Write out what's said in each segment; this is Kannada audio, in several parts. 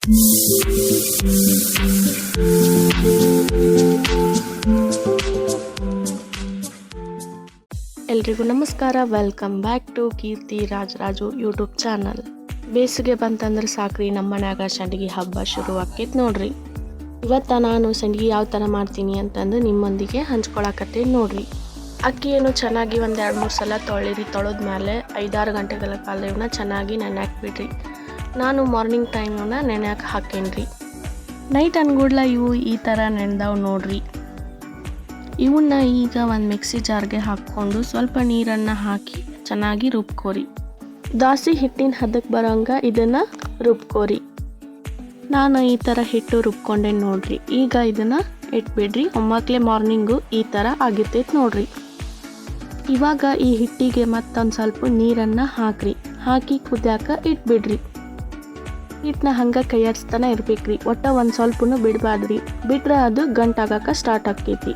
ಎಲ್ರಿಗೂ ನಮಸ್ಕಾರ. Welcome back to Keerthi Rajaraju YouTube channel. ಬೇಸಿಗೆ ಬಂತಂದ್ರೆ ಸಾಕ್ರಿ, ನಮ್ಮ ಮನ್ಯಾಗ ಸಂಡಿಗೆ ಹಬ್ಬ ಶುರು ಆಕೈತೆ ನೋಡ್ರಿ. ಇವತ್ತು ನಾನು ಸಂಡಿಗೆ ಯಾವ ಥರ ಮಾಡ್ತೀನಿ ಅಂತಂದು ನಿಮ್ಮೊಂದಿಗೆ ಹಂಚ್ಕೊಳಕತ್ತೀನಿ ನೋಡ್ರಿ. ಅಕ್ಕಿಯನ್ನು ಚೆನ್ನಾಗಿ ಒಂದು 2-3 ಸಲ ತೊಳೆದ ಮೇಲೆ 5-6 ಗಂಟೆಗಳ ಕಾಲ ಇವನ್ನ ಚೆನ್ನಾಗಿ ನೆನೆಯಾಕೆ ಬಿಡ್ರಿ. ನಾನು ಮಾರ್ನಿಂಗ್ ಟೈಮನ್ನ ನೆನೆಯಾಕೆ ಹಾಕೇನ್ರಿ. ನೈಟ್ ಅನ್ಗೂಡ್ಲ ಇವು ಈ ಥರ ನೆನೆದಾವ್ ನೋಡ್ರಿ. ಇವನ್ನ ಈಗ ಒಂದು ಮಿಕ್ಸಿ ಜಾರ್ಗೆ ಹಾಕ್ಕೊಂಡು ಸ್ವಲ್ಪ ನೀರನ್ನು ಹಾಕಿ ಚೆನ್ನಾಗಿ ರುಬ್ಕೋರಿ. ದಾಸಿ ಹಿಟ್ಟಿನ ಹದಕ್ಕೆ ಬರೋಂಗ ಇದನ್ನು ರುಬ್ಕೋರಿ. ನಾನು ಈ ಥರ ಹಿಟ್ಟು ರುಬ್ಕೊಂಡೆ ನೋಡ್ರಿ. ಈಗ ಇದನ್ನು ಇಟ್ಬಿಡ್ರಿ. ಒಮ್ಮಕ್ಲೆ ಮಾರ್ನಿಂಗು ಈ ಥರ ಆಗಿರ್ತೈತೆ ನೋಡ್ರಿ. ಇವಾಗ ಈ ಹಿಟ್ಟಿಗೆ ಮತ್ತೊಂದು ಸ್ವಲ್ಪ ನೀರನ್ನು ಹಾಕಿ ಕುದ್ಯಾಕ ಇಟ್ಬಿಡ್ರಿ. ಹಿಟ್ಟನ್ನ ಹಂಗೆ ಕೈಯಾಡಿಸ್ತಾನೆ ಇರ್ಬೇಕ್ರಿ. ಒಟ್ಟ ಒಂದು ಸ್ವಲ್ಪನೂ ಬಿಡಬಾರ್ದ್ರಿ. ಬಿಟ್ರೆ ಅದು ಗಂಟಾಗಕ್ಕೆ ಸ್ಟಾರ್ಟ್ ಆಕೈತಿ.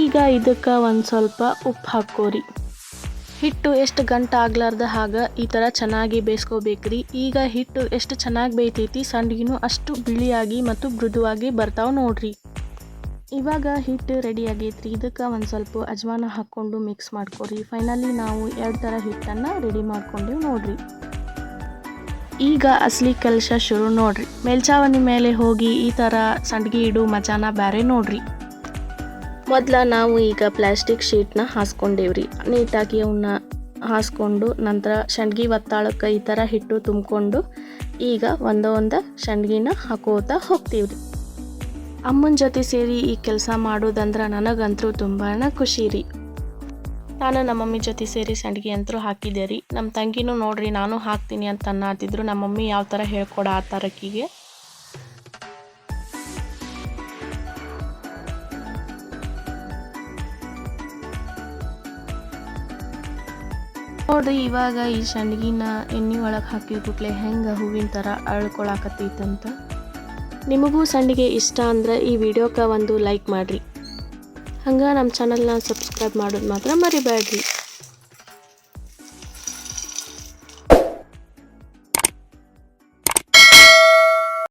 ಈಗ ಇದಕ್ಕೆ ಒಂದು ಸ್ವಲ್ಪ ಉಪ್ಪು ಹಾಕೋರಿ. ಹಿಟ್ಟು ಎಷ್ಟು ಗಂಟು ಆಗ್ಲಾರ್ದ ಹಾಗೆ ಈ ಥರ ಚೆನ್ನಾಗಿ ಬೇಯಿಸ್ಕೋಬೇಕ್ರಿ. ಈಗ ಹಿಟ್ಟು ಎಷ್ಟು ಚೆನ್ನಾಗಿ ಬೇಯ್ತೈತಿ, ಸಂಡಿಗೆನೂ ಅಷ್ಟು ಬಿಳಿಯಾಗಿ ಮತ್ತು ಮೃದುವಾಗಿ ಬರ್ತಾವೆ ನೋಡ್ರಿ. ಇವಾಗ ಹಿಟ್ಟು ರೆಡಿ ಆಗೈತ್ರಿ. ಇದಕ್ಕೆ ಒಂದು ಸ್ವಲ್ಪ ಅಜ್ವಾನ ಹಾಕ್ಕೊಂಡು ಮಿಕ್ಸ್ ಮಾಡ್ಕೊರಿ. ಫೈನಲಿ ನಾವು 2 ಥರ ಹಿಟ್ಟನ್ನು ರೆಡಿ ಮಾಡ್ಕೊಂಡೇವು ನೋಡ್ರಿ. ಈಗ ಅಸಲಿ ಕೆಲಸ ಶುರು ನೋಡ್ರಿ. ಮೇಲ್ಚಾವಣಿ ಮೇಲೆ ಹೋಗಿ ಈ ಥರ ಸಂಡಿಗೆ ಇಡು ಮಜಾನ ಬೇರೆ ನೋಡ್ರಿ. ಮೊದಲ ನಾವು ಈಗ ಪ್ಲಾಸ್ಟಿಕ್ ಶೀಟ್ನ ಹಾಸ್ಕೊಂಡೇವ್ರಿ. ನೀಟಾಗಿ ಅವನ್ನ ಹಾಸ್ಕೊಂಡು ನಂತರ ಸಂಡ್ಗಿ ಒತ್ತಾಳಕ್ಕೆ ಈ ಥರ ಹಿಟ್ಟು ತುಂಬಿಕೊಂಡು ಈಗ ಒಂದೊಂದು ಸಂಡ್ಗಿನ ಹಾಕೋತಾ ಹೋಗ್ತೀವ್ರಿ. ಅಮ್ಮನ ಜೊತೆ ಸೇರಿ ಈ ಕೆಲಸ ಮಾಡೋದಂದ್ರೆ ನನಗಂತೂ ತುಂಬಾ ಖುಷಿ ರೀ. ನಾನು ನಮ್ಮ ಮಮ್ಮಿ ಜೊತೆ ಸೇರಿ ಸಂಡ್ಗಿ ಅಂತೂ ಹಾಕಿದ್ದೆ ರೀ. ನಮ್ಮ ತಂಗಿನೂ ನೋಡ್ರಿ ನಾನು ಹಾಕ್ತೀನಿ ಅಂತ ಅನ್ನತ್ತಿದ್ರು. ನಮ್ಮ ಮಮ್ಮಿ ಯಾವ ಥರ ಹೇಳ್ಕೊಡ ಆ ಥರಕ್ಕಿಗೆ ನೋಡ್ರಿ. ಇವಾಗ ಈ ಸಂಡ್ಗಿನ ಎಣ್ಣೆ ಒಳಗೆ ಹಾಕಿಬಿಟ್ಲೆ ಹೆಂಗೆ ಹೂವಿನ ಥರ ಅಳ್ಕೊಳಕತ್ತೈತಂತ. ನಿಮಗೂ ಸಂಡಿಗೆ ಇಷ್ಟ ಅಂದ್ರೆ ಈ ವಿಡಿಯೋಕ್ಕೆ ಒಂದು ಲೈಕ್ ಮಾಡಿರಿ. ಹಂಗೆ ನಮ್ಮ ಚಾನಲ್ನ ಸಬ್ಸ್ಕ್ರೈಬ್ ಮಾಡೋದು ಮಾತ್ರ ಮರಿಬೇಡ್ರಿ.